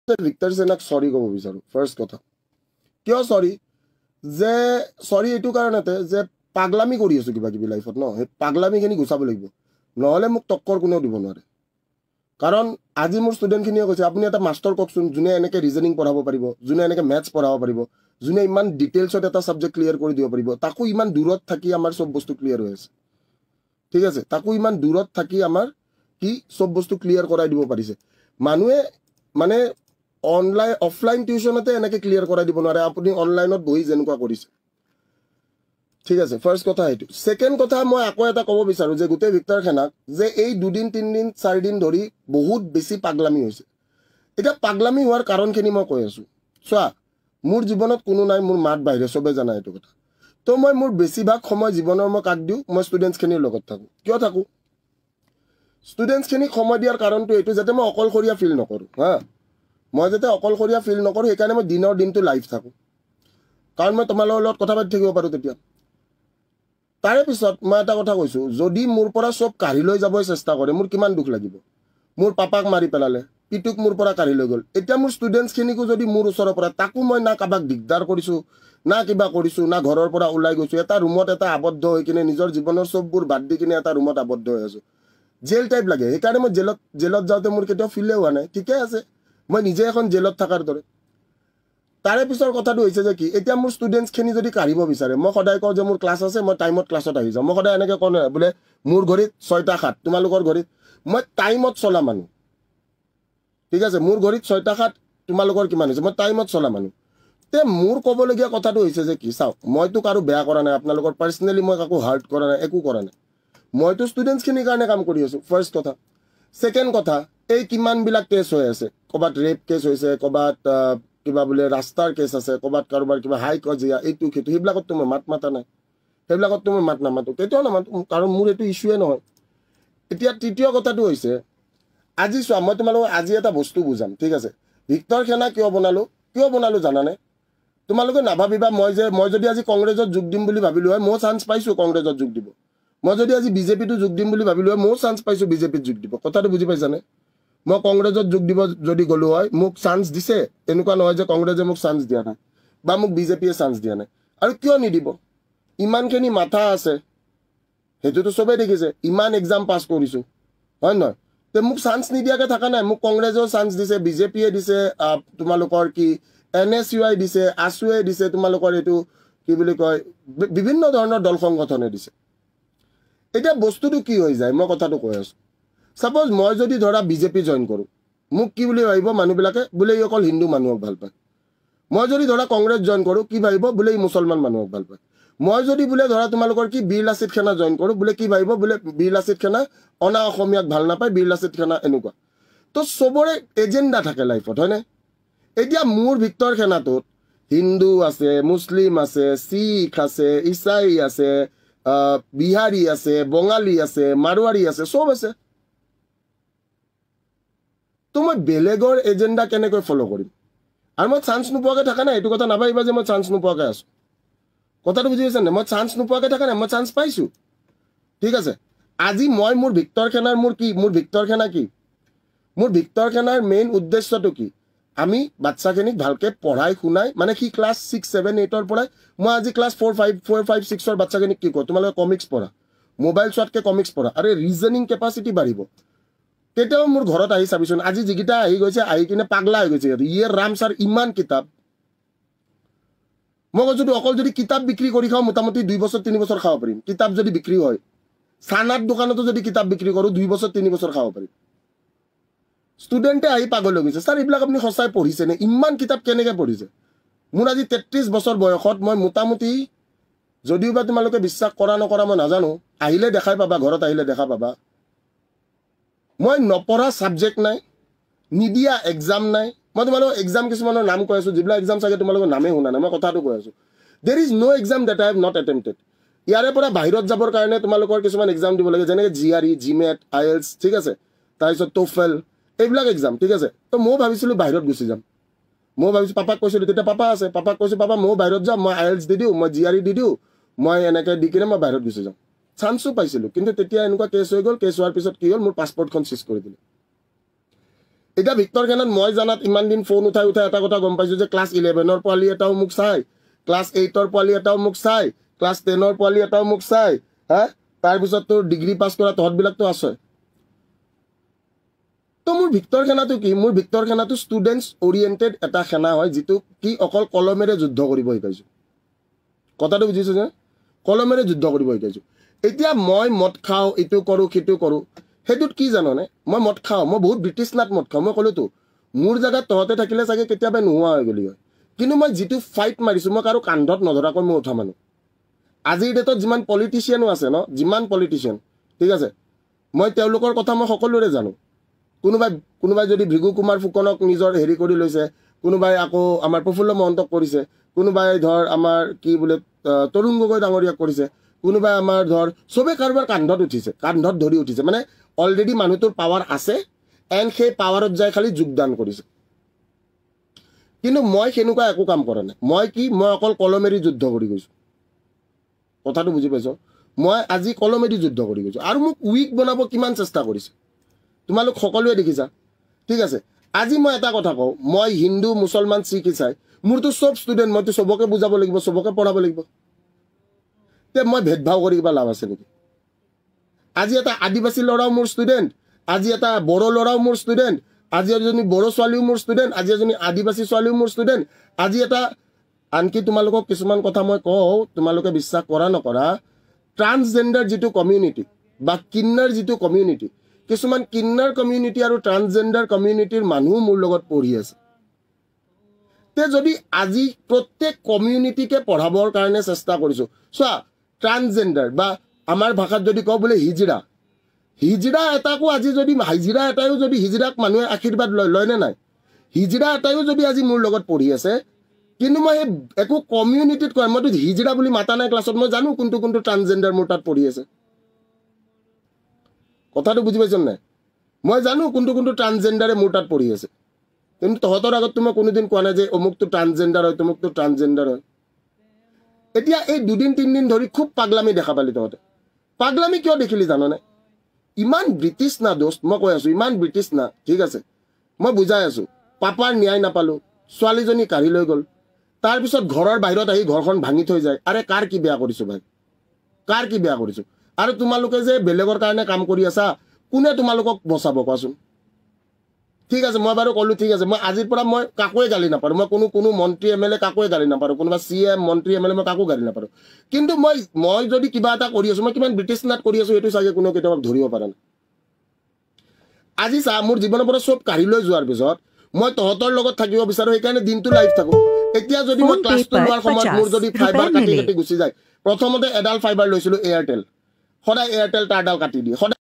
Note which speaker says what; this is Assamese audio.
Speaker 1: ভিক্টৰ সেনাক সৰি ক'ব বিচাৰো ফাৰ্ষ্ট কথা কিয় সৰি যে সৰি এইটো কাৰণতে যে পাগলামি কৰি আছো কিবা কিবি লাইফত ন সেই পাগলামিখিনি গুচাব লাগিব নহ'লে মোক টক্কৰ কোনেও দিব নোৱাৰে কাৰণ আজি মোৰ ষ্টুডেণ্টখিনিয়ে কৈছে আপুনি এটা মাষ্টৰ কওকচোন যোনে এনেকৈ ৰিজনিং পঢ়াব পাৰিব যোনে এনেকৈ মেথছ পঢ়াব পাৰিব যোনে ইমান ডিটেইলছত এটা ছাবজেক্ট ক্লিয়াৰ কৰি দিব পাৰিব তাকো ইমান দূৰত থাকি আমাৰ চব বস্তু ক্লিয়াৰ হৈ আছে ঠিক আছে তাকো ইমান দূৰত থাকি আমাৰ কি চব বস্তু ক্লিয়াৰ কৰাই দিব পাৰিছে মানুহে মানে অনলাইন অফলাইন টিউচনতে এনেকৈ ক্লিয়াৰ কৰাই দিব নোৱাৰে আপুনি অনলাইনত বহি যেনেকুৱা কৰিছে ঠিক আছে ফাৰ্ষ্ট কথা এইটো সেকেন্ড কথা মই আকৌ এটা ক'ব বিচাৰো যে গোটেই ভিক্টৰ সেনাক যে এই 2 দিন 3 দিন 4 দিন ধৰি বহুত বেছি পাগলামি হৈছে এটা পাগলামি হোৱাৰ কাৰণখিনি মই কৈ আছো চোৱা মোৰ জীৱনত কোনো নাই মোৰ মাত বাহিৰে সবে জানা এইটো কথা তো মই মোৰ বেছিভাগ সময় জীৱনৰ মই কাক দিও মই ষ্টুডেণ্টছখিনিৰ লগত থাকো কিয় থাকো ষ্টুডেণ্টছখিনিক সময় দিয়াৰ কাৰণটো এইটো যাতে মই অকলশৰীয়া ফিল নকৰো হা মই যাতে অকলশৰীয়া ফিল নকৰো সেইকাৰণে মই দিনৰ দিনটো লাইভ থাকো কাৰণ মই তোমালোকৰ লগত কথা পাতি থাকিব পাৰো তেতিয়া তাৰে পিছত মই এটা কথা কৈছো যদি মোৰ পৰা সব কাঢ়ি লৈ যাবৰ চেষ্টা কৰে মোৰ কিমান দুখ লাগিব মোৰ পাপাক মাৰি পেলালে পিটুক মোৰ পৰা কাঢ়ি লৈ গ'ল এতিয়া মোৰ ষ্টুডেণ্টছখিনিকো যদি মোৰ ওচৰৰ পৰা তাকো মই না কাবাক দিগদাৰ কৰিছো না কিবা কৰিছো না ঘৰৰ পৰা ওলাই গৈছো এটা ৰুমত এটা আবদ্ধ হৈ কিনে নিজৰ জীৱনৰ সববোৰ বাদ দি কিনে এটা ৰুমত আবদ্ধ হৈ আছো জেল টাইপ লাগে সেইকাৰণে মই জেলত যাওঁতে মোৰ কেতিয়াও ফিলে হোৱা নাই ঠিকে আছে মই নিজে এখন জেলত থকাৰ দৰে তাৰে পিছৰ কথাটো হৈছে যে কি এতিয়া মোৰ ষ্টুডেণ্টছখিনি যদি কাঢ়িব বিচাৰে মই সদায় কওঁ যে মোৰ ক্লাছ আছে মই টাইমত ক্লাছত আহি যাওঁ মই সদায় এনেকৈ কওঁ নহয় বোলে মোৰ ঘড়ীত 6টা 7 তোমালোকৰ ঘড়ীত মই টাইমত চলা মানুহ ঠিক আছে মোৰ ঘড়ীত 6টা 7 তোমালোকৰ কিমান হৈছে মই টাইমত চলা মানুহ তে মোৰ ক'বলগীয়া কথাটো হৈছে যে কি চাওক মইতো কাৰো বেয়া কৰা নাই আপোনালোকৰ পাৰ্চনেলি মই কাকো হাৰ্ট কৰা নাই একো কৰা নাই মইতো ষ্টুডেণ্টছখিনিৰ কাৰণে কাম কৰি আছো ফাৰ্ষ্ট কথা সেকেন্ড কথা এই কিমানবিলাক কেছ হৈ আছে ক'ৰবাত ৰেপ কেছ হৈছে ক'ৰবাত কিবা বোলে ৰাস্তাৰ কেছ আছে ক'ৰবাত কাৰোবাৰ কিবা হাই কাজিয়া এইটো সেইটো সেইবিলাকতো মই মাত মাতা নাই সেইবিলাকতো মই মাত নামাতো কেতিয়াও নামাতো কাৰণ মোৰ এইটো ইছ্যুৱে নহয় এতিয়া তৃতীয় কথাটো হৈছে আজি চোৱা মই তোমালোকক আজি এটা বস্তু বুজাম ঠিক আছে ভিক্টৰ সেনা কিয় বনালো জানানে তোমালোকে নাভাবিবা মই যদি আজি কংগ্ৰেছত যোগ দিম বুলি ভাবিলো হয় মই চান্স পাইছো কংগ্ৰেছত যোগ দিব মই যদি আজি বিজেপিটো যোগ দিম বুলি ভাবিলো হয় মই চান্স পাইছো বিজেপিত যোগ দিব কথাটো বুজি পাইছানে মই কংগ্ৰেছত যোগ দিব যদি গলো হয় মোক চান্স দিছে এনেকুৱা নহয় যে কংগ্ৰেছে মোক চান্স দিয়া নাই বা মোক বিজেপিয়ে চান্স দিয়া নাই আৰু কিয় নিদিব ইমানখিনি মাথা আছে সেইটোতো সবেই দেখিছে ইমান এক্সাম পাছ কৰিছো হয় নহয় তে মোক চান্স নিদিয়াকে থকা নাই মোক কংগ্ৰেছেও চান্স দিছে বিজেপিয়ে দিছে তোমালোকৰ কি NSUI দিছে ASUৱে দিছে তোমালোকৰ এইটো কি বুলি কয় বিভিন্ন ধৰণৰ দল সংগঠনে দিছে এতিয়া বস্তুটো কি হৈ যায় মই কথাটো কৈ আছো সাপোজ মই যদি ধৰা বিজেপি জয়েন কৰো মোক কি বুলি ভাবিব মানুহবিলাকে বোলে ই অকল হিন্দু মানুহক ভাল পায় মই যদি ধৰা কংগ্ৰেছ জয়েন কৰো কি ভাবিব বোলে ই মুছলমান মানুহক ভাল পায় মই যদি বোলে ধৰা তোমালোকৰ কি বীৰ লাচিত সেনা জয়েন কৰো বোলে কি ভাবিব বোলে বীৰ লাচিত সেনা অনা অসমীয়াক ভাল নাপায় বীৰ লাচিত সেনা এনেকুৱা তো সবৰে এজেণ্ডা থাকে লাইফত হয়নে এতিয়া মোৰ ভিক্টৰ সেনাটোত হিন্দু আছে মুছলিম আছে শিখ আছে ইছাই আছে বিহাৰী আছে বঙালী আছে মাৰোৱাৰী আছে সব আছে তো মই বেলেগৰ এজেণ্ডা কেনেকৈ ফলো কৰিম আৰু মই চান্স নোপোৱাকৈ থকা নাই এইটো কথা নাভাবিবা যে মই চান্স নোপোৱাকৈ আছো কথাটো বুজি পাইছা নে মই চান্স নোপোৱাকৈ থকা নাই মই চান্স পাইছো ঠিক আছে আজি মই মোৰ ভিক্টৰ সেনাৰ মোৰ ভিক্টৰ সেনা কি মোৰ ভিক্টৰ সেনাৰ মেইন উদ্দেশ্যটো কি আমি বাচ্চাখিনিক ভালকে পঢ়াই শুনাই মানে কি ক্লাছ 6 7 8 ৰ পৰাই মই আজি ক্লাছ 4 5 6 ৰ বাচ্চাখিনিক কি কওঁ তোমালোকে কমিক্স পঢ়া মোবাইল চোৱাতকৈ কমিক্স পঢ়া আৰে ৰিজনিং কেপাচিটি বাঢ়িব কেতিয়াও মোৰ ঘৰত আহি চাবিচোন আজি যিকেইটা আহি গৈছে আহি কিনে পাগলা হৈ গৈছে ইয়ে ৰাম ছাৰ ইমান কিতাপ মই কৈছো অকল যদি কিতাপ বিক্ৰী কৰি খাওঁ মোটামুটি 2 বছৰ 3 বছৰ খাব পাৰিম কিতাপ যদি বিক্ৰী হয় চানাত দোকানতো যদি কিতাপ বিক্ৰী কৰো 2 বছৰ 3 বছৰ খাব পাৰিম ষ্টুডেণ্টে আহি পাগল হৈ গৈছে ছাৰ এইবিলাক আপুনি সঁচাই পঢ়িছে নে ইমান কিতাপ কেনেকৈ পঢ়িছে মোৰ আজি 33 বছৰ বয়সত মই মোটামুটি যদিও বা তোমালোকে বিশ্বাস কৰা নকৰা মই নাজানো আহিলে দেখাই পাবা ঘৰত আহিলে দেখা পাবা মই নপঢ়া সাবজেক্ট নাই নিদিয়া এক্সাম নাই মই তোমালোকক এক্সাম কিছুমানৰ নাম কৈ আছো যিবিলাক এক্সাম চাগে তোমালোকৰ নামে শুনা নাই মই কথাটো কৈ আছো there is no exam that I have not attempted ইয়াৰে পৰা বাহিৰত যাবৰ কাৰণে তোমালোকৰ কিছুমান এক্সাম দিব লাগে যেনেকৈ GRE GMAT IELTS ঠিক আছে তাৰপিছত TOEFL এইবিলাক এক্সাম ঠিক আছে তো মই ভাবিছিলোঁ বাহিৰত গুচি যাম মই ভাবিছোঁ পাপাক কৈছিলোঁ তেতিয়া পাপা আছে পাপাক কৈছোঁ পাপা মই বাহিৰত যাম মই IELTS দি দিওঁ মই GRE দি দিওঁ মই এনেকৈ দি কিনে মই বাহিৰত গুচি যাম চান্সো পাইছিলোঁ কিন্তু তেতিয়া এনেকুৱা কেছ হৈ গ'ল কেছ হোৱাৰ পিছত কি হ'ল মোৰ পাছপৰ্টখন চিজ কৰি দিলে এতিয়া ভিক্টৰ কেনাত মই জানাত ইমান দিন ফোন উঠাই এটা কথা গম পাইছোঁ যে ক্লাছ 11ৰ পোৱালি এটাও মোক চাই, ক্লাছ 8ৰ পোৱালি এটাও মোক চাই, ক্লাছ 10ৰ পোৱালি এটাও মোক চাই, হা তাৰপিছত তোৰ ডিগ্ৰী পাছ কৰা তহঁতবিলাকতো আছে। তো মোৰ ভিক্টৰ সেনাটো কি? মোৰ ভিক্টৰ সেনাটো ষ্টুডেণ্টছ অৰিয়েণ্টেড এটা সেনা হয়, যিটো কি অকল কলমেৰে যুদ্ধ কৰিব শিকাইছোঁ। কথাটো বুজিছোঁ যে কলমেৰে যুদ্ধ কৰিব শিকাইছোঁ। এতিয়া মই মদ খাওঁ, এইটো কৰোঁ সিটো কৰোঁ, সেইটোত কি জাননে? মই মদ খাওঁ, মই বহুত ব্ৰিটিছ নাট মদ খাওঁ। মই ক'লোতো মোৰ জেগাত তহঁতে থাকিলে চাগে কেতিয়াবা নোহোৱা হৈ গ'লি হয়, কিন্তু মই যিটো ফাইট মাৰিছোঁ, মই কাৰো কান্ধত নধৰাকৈ মই উঠা মানুহ। আজিৰ ডেটত যিমান পলিটিচিয়ানো আছে ন, যিমান পলিটিচিয়ান, ঠিক আছে, মই তেওঁলোকৰ কথা মই সকলোৰে জানো। কোনোবাই যদি ভৃগু কুমাৰ ফুকনক নিজৰ হেৰি কৰি লৈছে, কোনোবাই আকৌ আমাৰ প্ৰফুল্ল মহন্তক কৰিছে, কোনোবাই ধৰ আমাৰ কি বোলে তৰুণ গগৈ ডাঙৰীয়াক কৰিছে, কোনোবাই আমাৰ ধৰ চবে কাৰোবাৰ কান্ধত উঠিছে, কান্ধত ধৰি উঠিছে, মানে অলৰেডি মানুহটোৰ পাৱাৰ আছে এণ্ড সেই পাৱাৰত যাই খালি যোগদান কৰিছে। কিন্তু মই সেনেকুৱা একো কাম কৰা নাই। মই অকল কলমেৰি যুদ্ধ কৰি গৈছোঁ। কথাটো বুজি পাইছ? মই আজি কলমেৰি যুদ্ধ কৰি গৈছোঁ, আৰু মোক উইক বনাব কিমান চেষ্টা কৰিছে তোমালোক সকলোৱে দেখিছা, ঠিক আছে। আজি মই এটা কথা কওঁ, মই হিন্দু মুছলমান শিখ ইছাই, মোৰতো চব ষ্টুডেণ্ট, মইতো চবকে বুজাব লাগিব, চবকে পঢ়াব লাগিব। তে মই ভেদভাৱ কৰি কিবা লাভ আছে নেকি? আজি এটা আদিবাসী ল'ৰাও মোৰ ষ্টুডেণ্ট, আজি এটা বড়ো ল'ৰাও মোৰ ষ্টুডেণ্ট, আজি এজনী বড়ো ছোৱালীও মোৰ ষ্টুডেণ্ট, আজি এজনী আদিবাসী ছোৱালীও মোৰ ষ্টুডেণ্ট, আজি এটা আনকি তোমালোকক কিছুমান কথা মই কওঁ, তোমালোকে বিশ্বাস কৰা নকৰা, ট্ৰান্সজেণ্ডাৰ যিটো কমিউনিটি বা কিন্নাৰ যিটো কমিউনিটি, কিছুমান কিন্নাৰ কমিউনিটি আৰু ট্ৰান্সজেণ্ডাৰ কমিউনিটিৰ মানুহ মোৰ লগত পঢ়ি আছে। তে যদি আজি প্ৰত্যেক কমিউনিটিকে পঢ়াবৰ কাৰণে চেষ্টা কৰিছোঁ, চোৱা ট্ৰান্সজেণ্ডাৰ বা আমাৰ ভাষাত যদি কওঁ বোলে হিজৰা এটাকো আজি যদি হিজৰা এটাইও যদি হিজৰাক মানুহে আশীৰ্বাদ লয়নে নাই? হিজৰা এটাইও যদি আজি মোৰ লগত পঢ়ি আছে, কিন্তু মই সেই একো কমিউনিটিত কয়, মইতো হিজৰা বুলি মাতা নাই ক্লাছত, মই জানো কোনটো ট্ৰান্সজেণ্ডাৰ মোৰ তাত পঢ়ি আছে। কথাটো বুজি পাইছ নাই? মই জানো কোনটো ট্ৰান্সজেণ্ডাৰে মোৰ তাত পঢ়ি আছে, কিন্তু তহঁতৰ আগততো মই কোনোদিন কোৱা নাই যে অমুকটো ট্ৰান্সজেণ্ডাৰ হয়, তমুকটো ট্ৰান্সজেণ্ডাৰ হয়। এতিয়া এই 2-3 দিন ধৰি খুব পাগলামি দেখা পালি তহঁতে। পাগলামি কিয় দেখিলি জাননে? ইমান ব্ৰিটিছ না দোস্ত, মই কৈ আছোঁ, ইমান ব্ৰিটিছ না, ঠিক আছে, মই বুজাই আছোঁ। পাপাৰ ন্যায় নাপালোঁ, ছোৱালীজনী কাঢ়ি লৈ গ'ল, তাৰপিছত ঘৰৰ বাহিৰত আহি ঘৰখন ভাঙি থৈ যায়। আৰে কাৰ কি বেয়া কৰিছোঁ ভাই? কাৰ কি বেয়া কৰিছোঁ? আৰু তোমালোকে যে বেলেগৰ কাৰণে কাম কৰি আছা, কোনে তোমালোকক বচাব কোৱাচোন? ঠিক আছে, মই বাৰু ক'লোঁ, ঠিক আছে, মই আজিৰ পৰা মই কাকোৱে গালি নাপাৰোঁ, মই কোনো মন্ত্ৰী MLA কাকোৱে গালি নাপাৰোঁ, কোনোবা CM মন্ত্ৰী MLA মই কাকো গালি নাপাৰোঁ। কিন্তু মই যদি কিবা এটা কৰি আছোঁ, মই কিমান ব্ৰিটিছ নাট কৰি আছোঁ, সেইটো চাগে কোনো কেতিয়াবা ধৰিব পৰা নাই। আজি চা, মোৰ জীৱনৰ পৰা চব কাঢ়ি লৈ যোৱাৰ পিছত মই তহঁতৰ লগত থাকিব বিচাৰোঁ, সেইকাৰণে দিনটো লাইভ থাকোঁ। এতিয়া যদি মই ক্লাছটো লোৱাৰ সময়ত মোৰ যদি ফাইবাৰ কাটি গুচি যায়, প্ৰথমতে এডাল ফাইবাৰ লৈছিলোঁ এয়াৰটেল, সদায় এয়াৰটেল তাৰডাল কাটি দিয়ে, সদায়